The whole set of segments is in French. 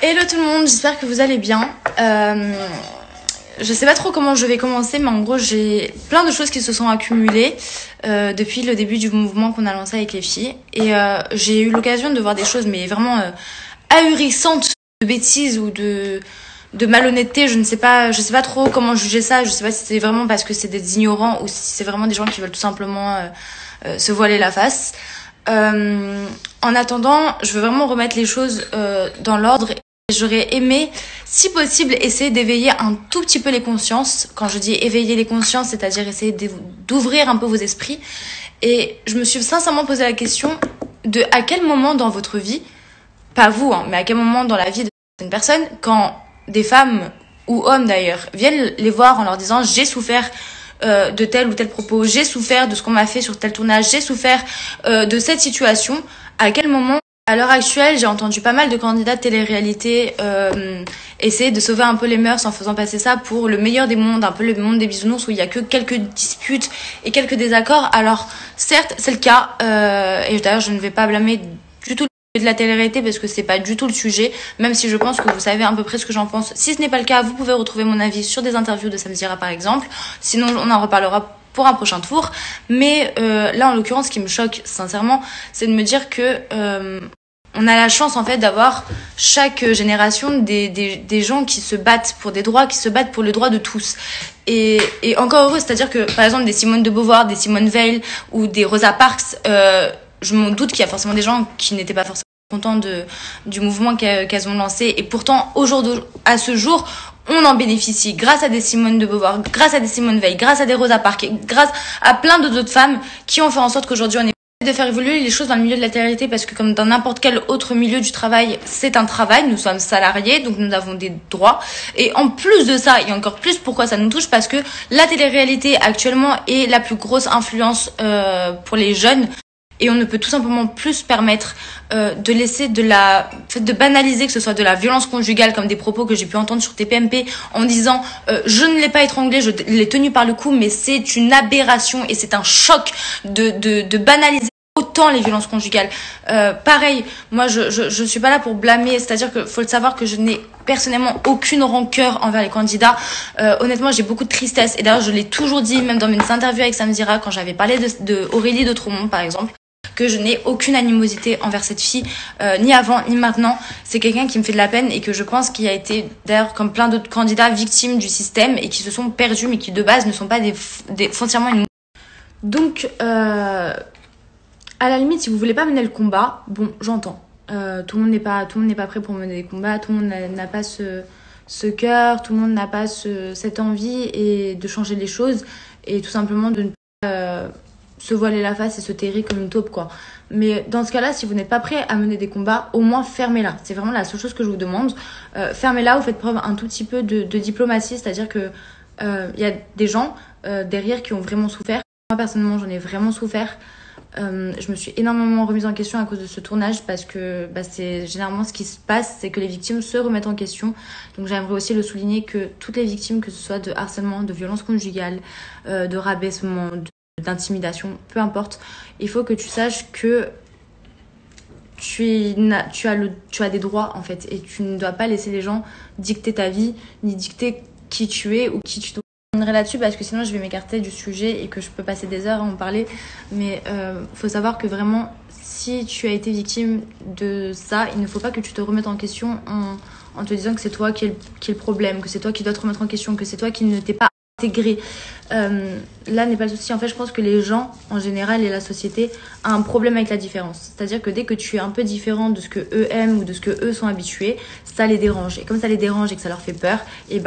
Hello tout le monde, j'espère que vous allez bien. Je sais pas trop comment je vais commencer, mais en gros j'ai plein de choses qui se sont accumulées depuis le début du mouvement qu'on a lancé avec les filles. Et j'ai eu l'occasion de voir des choses mais vraiment ahurissantes, de bêtises ou de malhonnêteté. Je sais pas trop comment juger ça. Je sais pas si c'est vraiment parce que c'est des ignorants ou si c'est vraiment des gens qui veulent tout simplement se voiler la face. En attendant, je veux vraiment remettre les choses dans l'ordre. J'aurais aimé, si possible, essayer d'éveiller un tout petit peu les consciences. Quand je dis éveiller les consciences, c'est-à-dire essayer d'ouvrir un peu vos esprits. Et je me suis sincèrement posé la question de à quel moment dans votre vie, pas vous, mais à quel moment dans la vie de certaines personnes, quand des femmes ou hommes d'ailleurs viennent les voir en leur disant j'ai souffert de tel ou tel propos, j'ai souffert de ce qu'on m'a fait sur tel tournage, j'ai souffert de cette situation, à quel moment. À l'heure actuelle, j'ai entendu pas mal de candidats de télé-réalité essayer de sauver un peu les mœurs en faisant passer ça pour le meilleur des mondes, un peu le monde des bisounours où il y a que quelques disputes et quelques désaccords. Alors certes, c'est le cas, et d'ailleurs je ne vais pas blâmer du tout de la télé-réalité parce que c'est pas du tout le sujet, même si je pense que vous savez à peu près ce que j'en pense. Si ce n'est pas le cas, vous pouvez retrouver mon avis sur des interviews de Samzira par exemple, sinon on en reparlera pour un prochain tour. Mais là en l'occurrence, ce qui me choque sincèrement, c'est de me dire que on a la chance en fait d'avoir chaque génération des gens qui se battent pour des droits, qui se battent pour le droit de tous. Et encore heureux, c'est-à-dire que par exemple des Simone de Beauvoir, des Simone Veil ou des Rosa Parks, je m'en doute qu'il y a forcément des gens qui n'étaient pas forcément contents du mouvement qu'elles ont lancé. Et pourtant, à ce jour, on en bénéficie grâce à des Simone de Beauvoir, grâce à des Simone Veil, grâce à des Rosa Parks, et grâce à plein d'autres femmes qui ont fait en sorte qu'aujourd'hui on est de faire évoluer les choses dans le milieu de la télé-réalité, parce que comme dans n'importe quel autre milieu du travail, c'est un travail, nous sommes salariés, donc nous avons des droits. Et en plus de ça, et encore plus pourquoi ça nous touche, parce que la télé-réalité actuellement est la plus grosse influence pour les jeunes. Et on ne peut tout simplement plus se permettre de laisser de banaliser, que ce soit de la violence conjugale, comme des propos que j'ai pu entendre sur TPMP en disant je ne l'ai pas étranglé, je l'ai tenu par le cou, mais c'est une aberration et c'est un choc de banaliser autant les violences conjugales. Pareil, moi je suis pas là pour blâmer, c'est-à-dire que faut le savoir que je n'ai personnellement aucune rancœur envers les candidats. Honnêtement, j'ai beaucoup de tristesse, et d'ailleurs je l'ai toujours dit, même dans mes interviews avec Samzira, quand j'avais parlé de Aurélie de Tromont par exemple, que je n'ai aucune animosité envers cette fille, ni avant ni maintenant. C'est quelqu'un qui me fait de la peine et que je pense qu'il a été, d'ailleurs comme plein d'autres candidats, victimes du système et qui se sont perdus, mais qui de base ne sont pas foncièrement une... Donc à la limite, si vous voulez pas mener le combat, bon, j'entends. Tout le monde n'est pas prêt pour mener des combats, tout le monde n'a pas ce cœur, tout le monde n'a pas cette envie et de changer les choses, et tout simplement de ne pas se voiler la face et se terrer comme une taupe, quoi. Mais dans ce cas-là, si vous n'êtes pas prêt à mener des combats, au moins fermez-la. C'est vraiment la seule chose que je vous demande. Fermez-la ou faites preuve un tout petit peu de diplomatie, c'est-à-dire que y a des gens derrière qui ont vraiment souffert. Moi personnellement, j'en ai vraiment souffert. Je me suis énormément remise en question à cause de ce tournage, parce que c'est généralement ce qui se passe, c'est que les victimes se remettent en question. Donc j'aimerais aussi le souligner, que toutes les victimes, que ce soit de harcèlement, de violence conjugale, de rabaissement, d'intimidation, peu importe, il faut que tu saches que tu as des droits en fait, et tu ne dois pas laisser les gens dicter ta vie, ni dicter qui tu es ou qui tu dois. Je reviendrai là-dessus parce que sinon je vais m'écarter du sujet et que je peux passer des heures à en parler. Mais faut savoir que vraiment, si tu as été victime de ça, il ne faut pas que tu te remettes en question en te disant que c'est toi qui est le problème, que c'est toi qui dois te remettre en question, que c'est toi qui ne t'es pas intégré. Là n'est pas le souci. En fait, je pense que les gens en général et la société a un problème avec la différence. C'est-à-dire que dès que tu es un peu différent de ce que eux aiment ou de ce que eux sont habitués, ça les dérange. Et comme ça les dérange et que ça leur fait peur, et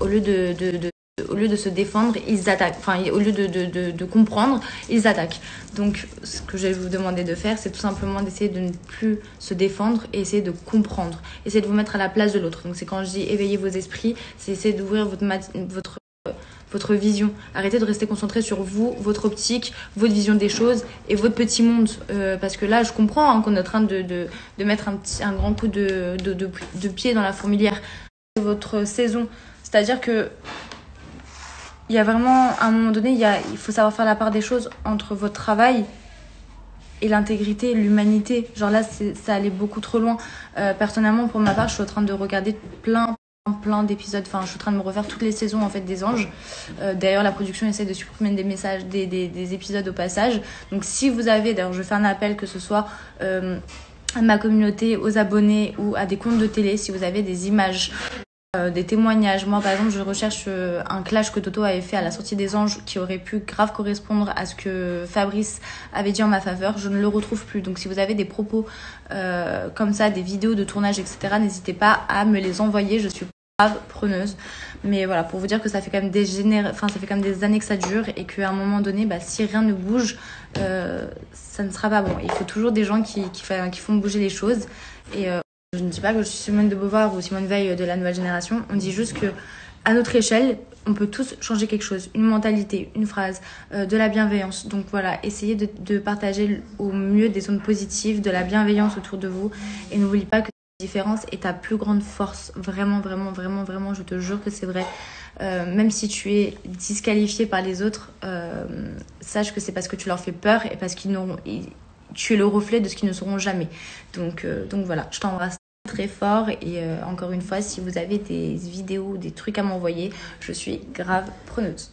au lieu de se défendre, ils attaquent. Enfin, au lieu de comprendre, ils attaquent. Donc, ce que je vais vous demander de faire, c'est tout simplement d'essayer de ne plus se défendre et essayer de comprendre. Essayez de vous mettre à la place de l'autre. Donc, c'est quand je dis éveiller vos esprits, c'est essayer d'ouvrir votre vision. Arrêtez de rester concentré sur vous, votre optique, votre vision des choses et votre petit monde. Parce que là, je comprends qu'on est en train de mettre un grand coup de pied dans la fourmilière. Votre saison. C'est-à-dire que il y a vraiment, à un moment donné, il faut savoir faire la part des choses entre votre travail et l'intégrité, l'humanité. Genre là, ça allait beaucoup trop loin. Personnellement, pour ma part, je suis en train de regarder plein d'épisodes. Enfin, je suis en train de me refaire toutes les saisons en fait des Anges. D'ailleurs, la production essaie de supprimer des messages, des épisodes au passage. Donc, si vous avez, d'ailleurs, je fais un appel que ce soit à ma communauté, aux abonnés ou à des comptes de télé, si vous avez des images. Des témoignages. Moi, par exemple, je recherche un clash que Toto avait fait à la sortie des Anges qui aurait pu grave correspondre à ce que Fabrice avait dit en ma faveur. Je ne le retrouve plus. Donc, si vous avez des propos comme ça, des vidéos de tournage, etc., n'hésitez pas à me les envoyer. Je suis grave preneuse. Mais voilà, pour vous dire que ça fait quand même ça fait quand même des années que ça dure et qu'à un moment donné, si rien ne bouge, ça ne sera pas bon. Il faut toujours des gens qui font bouger les choses. Et je ne dis pas que je suis Simone de Beauvoir ou Simone Veil de la nouvelle génération. On dit juste que, à notre échelle, on peut tous changer quelque chose. Une mentalité, une phrase, de la bienveillance. Donc voilà, essayez de partager au mieux des ondes positives, de la bienveillance autour de vous. Et n'oublie pas que la différence est ta plus grande force. Vraiment, vraiment, vraiment, vraiment, je te jure que c'est vrai. Même si tu es disqualifié par les autres, sache que c'est parce que tu leur fais peur et parce tu es le reflet de ce qu'ils ne seront jamais. Donc voilà, je t'embrasse très fort et encore une fois, si vous avez des vidéos, des trucs à m'envoyer, je suis grave preneuse.